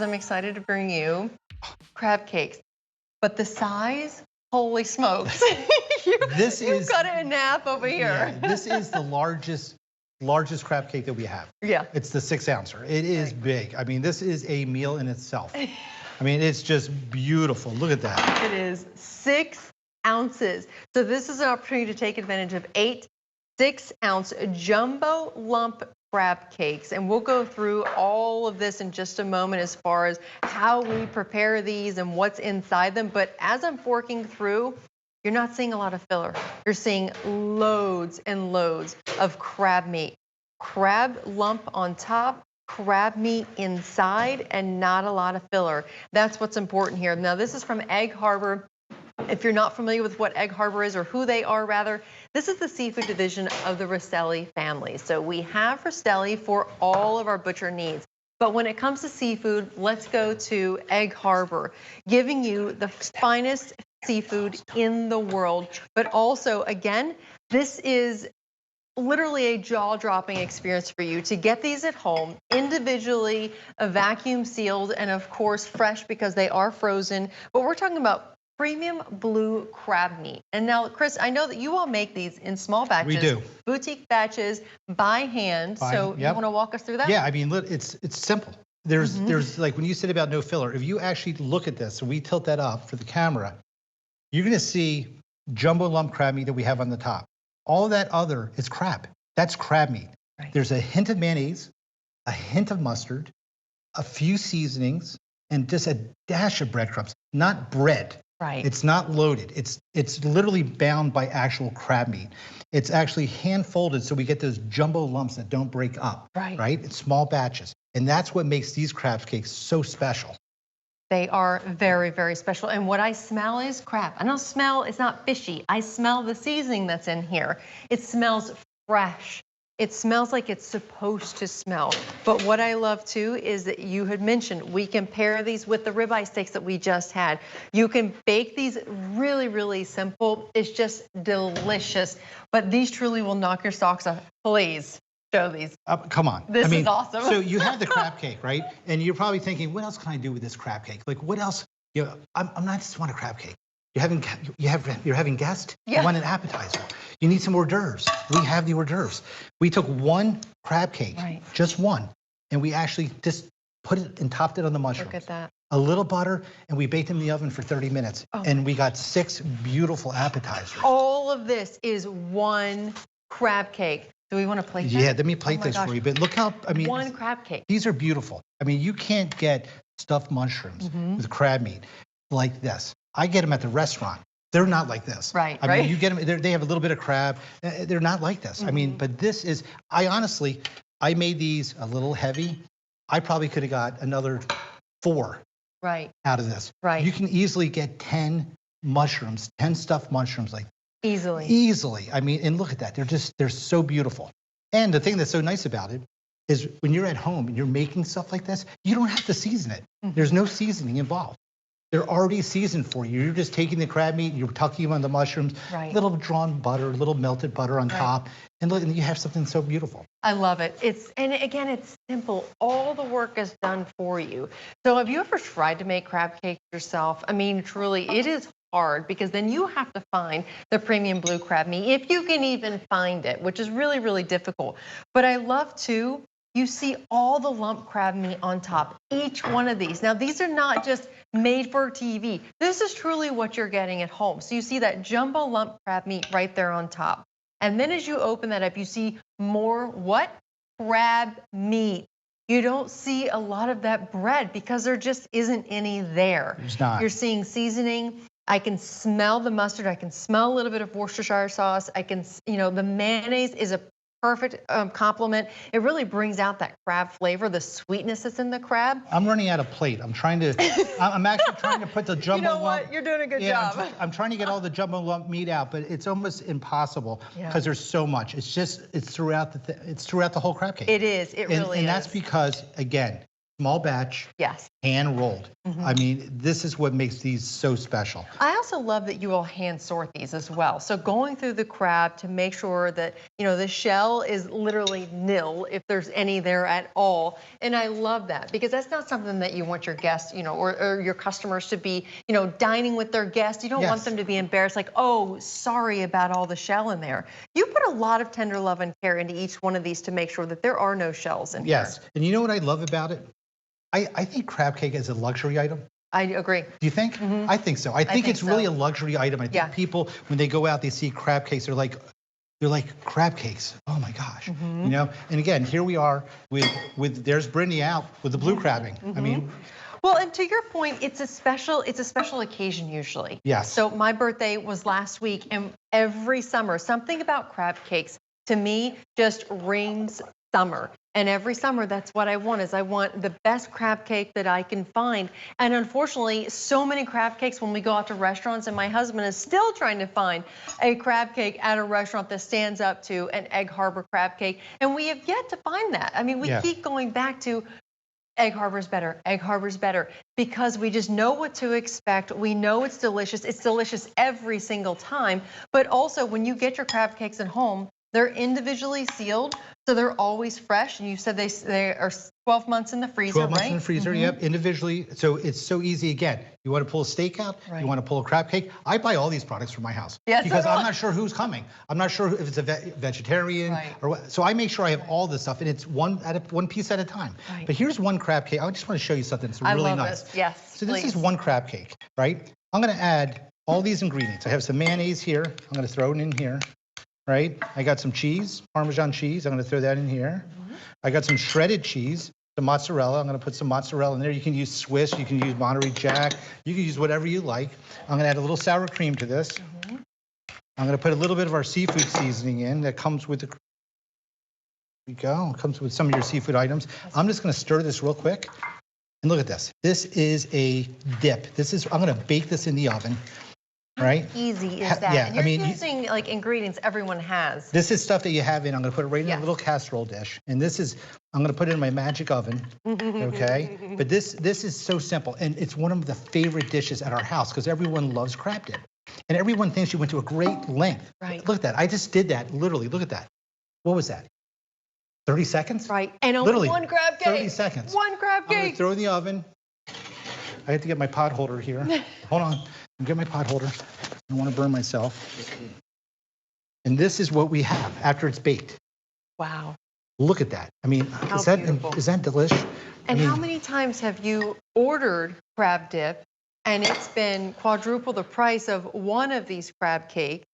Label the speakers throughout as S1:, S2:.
S1: I'm excited to bring you crab cakes. But the size, holy smokes. You've got it in half over here.
S2: Yeah, this is the largest crab cake that we have.
S1: Yeah.
S2: It's the 6-ouncer. It is big. I mean, this is a meal in itself. I mean, it's just beautiful. Look at that.
S1: It is 6 ounces. So this is an opportunity to take advantage of 8 6-ounce jumbo lump crab cakes. And we'll go through all of this in just a moment as far as how we prepare these and what's inside them. But as I'm forking through, you're not seeing a lot of filler. You're seeing loads and loads of crab meat. Crab lump on top, crab meat inside, and not a lot of filler. That's what's important here. Now, this is from Egg Harbor. If you're not familiar with what Egg Harbor is, or who they are rather, this is the seafood division of the Rosselli family. So we have Rosselli for all of our butcher needs. But when it comes to seafood, let's go to Egg Harbor, giving you the finest seafood in the world. But also, again, this is literally a jaw-dropping experience for you to get these at home, individually, vacuum sealed, and of course fresh because they are frozen. But we're talking about premium blue crab meat. And now, Chris, I know that you all make these in small batches.
S2: We do.
S1: Boutique batches by hand. So you want to walk us through that?
S2: Yeah, I mean, look, it's simple. There's like when you said about no filler, if you actually look at this, and we tilt that up for the camera, you're going to see jumbo lump crab meat that we have on the top. All that other is crab. That's crab meat. Right. There's a hint of mayonnaise, a hint of mustard, a few seasonings, and just a dash of breadcrumbs, not bread.
S1: Right.
S2: It's not loaded. It's literally bound by actual crab meat. It's actually hand folded so we get those jumbo lumps that don't break up.
S1: Right.
S2: Right? It's small batches. And that's what makes these crab cakes so special.
S1: They are very, very special. And what I smell is crab. I don't smell, it's not fishy. I smell the seasoning that's in here. It smells fresh. It smells like it's supposed to smell. But what I love too is that you had mentioned we can pair these with the ribeye steaks that we just had. You can bake these really, really simple. It's just delicious. But these truly will knock your socks off. Please show these.
S2: Come on.
S1: This is awesome.
S2: So you have the crab cake, right? And you're probably thinking, what else can I do with this crab cake? Like, what else? You know, I'm not just want a crab cake. You're having guests.
S1: Yeah.
S2: You want an appetizer. You need some hors d'oeuvres. We have the hors d'oeuvres. We took one crab cake, just one, and we actually just put it and topped it on the mushrooms.
S1: Look at that.
S2: A little butter, and we baked them in the oven for 30 minutes. Oh. And we got 6 beautiful appetizers.
S1: All of this is one crab cake. Do we want to plate that?
S2: Yeah, let me plate this for you. But look how, I mean,
S1: one crab cake.
S2: These are beautiful. I mean, you can't get stuffed mushrooms with crab meat like this. I get them at the restaurant. They're not like this.
S1: Right,
S2: I mean, you get them, they have a little bit of crab. They're not like this. I mean, but this is, I made these a little heavy. I probably could have got another 4 out of this.
S1: Right.
S2: You can easily get 10 mushrooms, 10 stuffed mushrooms like
S1: easily.
S2: Easily. I mean, and look at that. They're so beautiful. And the thing that's so nice about it is when you're at home and you're making stuff like this, you don't have to season it. There's no seasoning involved. They're already seasoned for you. You're just taking the crab meat, you're tucking them on the mushrooms, little drawn butter, little melted butter on top, and look, and you have something so beautiful.
S1: I love it. And again, it's simple. All the work is done for you. So have you ever tried to make crab cakes yourself? I mean, truly, it is hard because then you have to find the premium blue crab meat, if you can even find it, which is really, really difficult. But I love too, you see all the lump crab meat on top, each one of these. Now, these are not just made for TV. This is truly what you're getting at home. So you see that jumbo lump crab meat right there on top. And then as you open that up, you see more what? Crab meat. You don't see a lot of that bread because there just isn't any there.
S2: There's not.
S1: You're seeing seasoning. I can smell the mustard. I can smell a little bit of Worcestershire sauce. I can, the mayonnaise is a perfect complement. It really brings out that crab flavor, the sweetness that's in the crab.
S2: I'm running out of plate. I'm actually trying to put the jumbo
S1: You know what? You're doing a good job.
S2: I'm trying to get all the jumbo lump meat out, but it's almost impossible because there's so much. It's throughout the whole crab cake.
S1: It is. It really is.
S2: And that's because, again, small batch,
S1: Yes.
S2: hand rolled. I mean, this is what makes these so special.
S1: I also love that you all hand sort these as well. So going through the crab to make sure that, the shell is literally nil if there's any there at all. And I love that because that's not something that you want your guests, or your customers to be, dining with their guests. You don't want them to be embarrassed like, oh, sorry about all the shell in there. You put a lot of tender love and care into each one of these to make sure that there are no shells in here.
S2: Yes. And you know what I love about it? I think crab cake is a luxury item.
S1: I agree.
S2: Do you think? I think so. I think it's really a luxury item. I think people, when they go out, they see crab cakes, they're like crab cakes. Oh my gosh, And again, here we are with there's Brittany out with the blue crabbing. I mean.
S1: Well, and to your point, it's a special occasion usually.
S2: Yes.
S1: So my birthday was last week, and every summer, something about crab cakes to me just rings summer. And every summer, that's what I want, is I want the best crab cake that I can find. And unfortunately, so many crab cakes when we go out to restaurants, and my husband is still trying to find a crab cake at a restaurant that stands up to an Egg Harbor crab cake. And we have yet to find that. I mean, we keep going back to Egg Harbor's better, Egg Harbor's better, because we just know what to expect. We know it's delicious. It's delicious every single time. But also, when you get your crab cakes at home, they're individually sealed, so they're always fresh. And you said they are 12 months in the freezer,
S2: 12 months in the freezer, yep, individually. So it's so easy. Again, you want to pull a steak out, you want to pull a crab cake. I buy all these products for my house because I'm not sure who's coming. I'm not sure if it's a vegetarian or what. So I make sure I have all this stuff, and it's one piece at a time. But here's one crab cake. I just want to show you something that's really nice.
S1: This. Yes,
S2: so this is one crab cake, right? I'm going to add all these ingredients. I have some mayonnaise here. I'm going to throw it in here. Right? I got some cheese, Parmesan cheese. I'm going to throw that in here. I got some shredded cheese, some mozzarella. I'm going to put some mozzarella in there. You can use Swiss. You can use Monterey Jack. You can use whatever you like. I'm going to add a little sour cream to this. I'm going to put a little bit of our seafood seasoning in that comes with the. There we go. It comes with some of your seafood items. I'm just going to stir this real quick. And look at this. This is a dip. I'm going to bake this in the oven. Right?
S1: How easy is that?
S2: Yeah,
S1: and you're using like ingredients everyone has.
S2: This is stuff that you have in. I'm going to put it right in a little casserole dish, and I'm going to put it in my magic oven. Okay, but this is so simple, and it's one of the favorite dishes at our house because everyone loves crab dip, and everyone thinks you went to a great length.
S1: Right.
S2: Look at that. I just did that literally. Look at that. What was that? 30 seconds?
S1: Right. And only
S2: literally,
S1: one crab cake.
S2: 30 seconds.
S1: One crab cake.
S2: I'm going to throw it in the oven. I have to get my pot holder here. Hold on. Get my pot holder. I don't want to burn myself. And this is what we have after it's baked.
S1: Wow.
S2: Look at that. I mean, is that delicious?
S1: And how many times have you ordered crab dip and it's been quadruple the price of one of these crab cakes,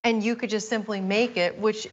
S1: and you could just simply make it, which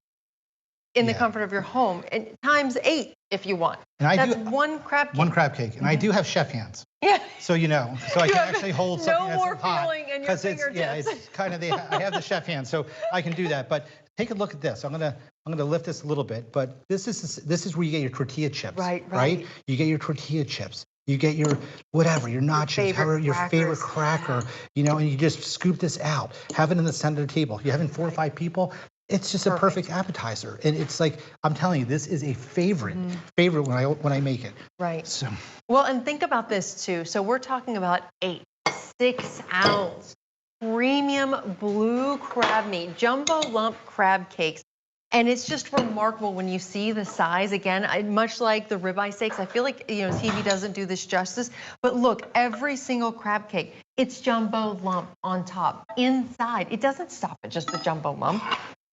S1: in the comfort of your home, and times 8 if you want. And that's one crab cake.
S2: One crab cake. And I do have chef hands.
S1: Yeah.
S2: So so I can actually hold something
S1: no more feeling in your fingertips.
S2: It's kind of I have the chef hand, so I can do that. But take a look at this. I'm gonna lift this a little bit, but this is where you get your tortilla chips. Right. You get your tortilla chips. You get your whatever, your nachos, your favorite cracker, and you just scoop this out. Have it in the center of the table. You're having 4 or 5 people. It's just a perfect appetizer, and it's like I'm telling you, this is a favorite when I make it.
S1: Right.
S2: So.
S1: Well, and think about this too. So we're talking about 6-ounce premium blue crab meat, jumbo lump crab cakes, and it's just remarkable when you see the size. Again, much like the ribeye steaks, I feel like TV doesn't do this justice. But look, every single crab cake, it's jumbo lump on top. Inside, it doesn't stop at just the jumbo lump.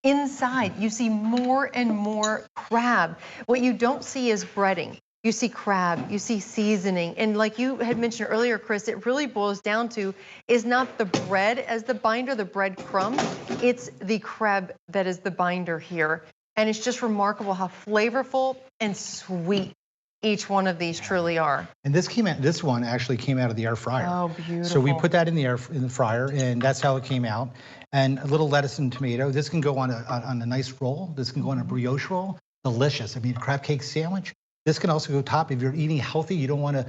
S1: Inside, you see more and more crab. What you don't see is breading. You see crab, you see seasoning. And like you had mentioned earlier, Chris, it really boils down to is not the bread as the binder, the bread crumb. It's the crab that is the binder here. And it's just remarkable how flavorful and sweet each one of these truly are.
S2: And this one actually came out of the air fryer.
S1: Oh, beautiful.
S2: So we put that in the fryer, and that's how it came out. And a little lettuce and tomato. This can go on a nice roll. This can go on a brioche roll. Delicious. I mean, crab cake sandwich. This can also go top. If you're eating healthy, you don't want to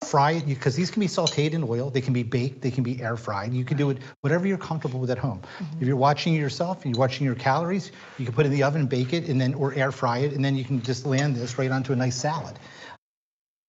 S2: fry it, because these can be sauteed in oil. They can be baked. They can be air fried. You can do it whatever you're comfortable with at home. If you're watching yourself and you're watching your calories, you can put it in the oven, bake it, or air fry it, and then you can just land this right onto a nice salad.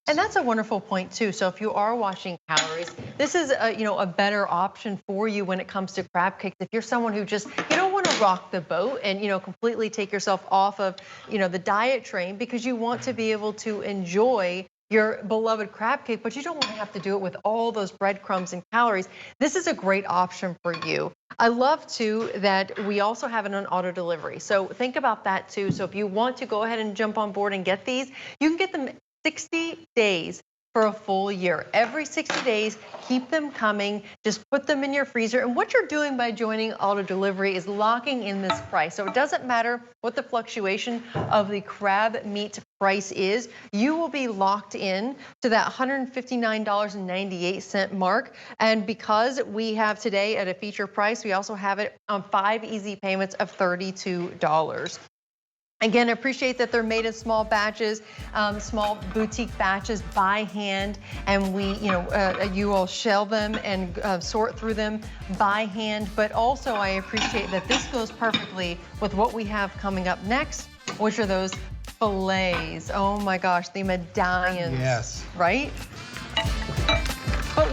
S1: And that's a wonderful point too. So if you are watching calories, this is a better option for you when it comes to crab cakes. If you're someone who just, you don't want to rock the boat and, completely take yourself off of, the diet train, because you want to be able to enjoy your beloved crab cake, but you don't want to have to do it with all those breadcrumbs and calories. This is a great option for you. I love too that we also have it on auto delivery. So think about that too. So if you want to go ahead and jump on board and get these, you can get them 60 days for a full year. Every 60 days, keep them coming. Just put them in your freezer. And what you're doing by joining auto delivery is locking in this price. So it doesn't matter what the fluctuation of the crab meat price is. You will be locked in to that $159.98 mark. And because we have today at a feature price, we also have it on 5 easy payments of $32. Again, I appreciate that they're made in small batches, small boutique batches by hand, and you will shell them and sort through them by hand. But also, I appreciate that this goes perfectly with what we have coming up next, which are those fillets. Oh my gosh, the medallions.
S2: Yes.
S1: Right?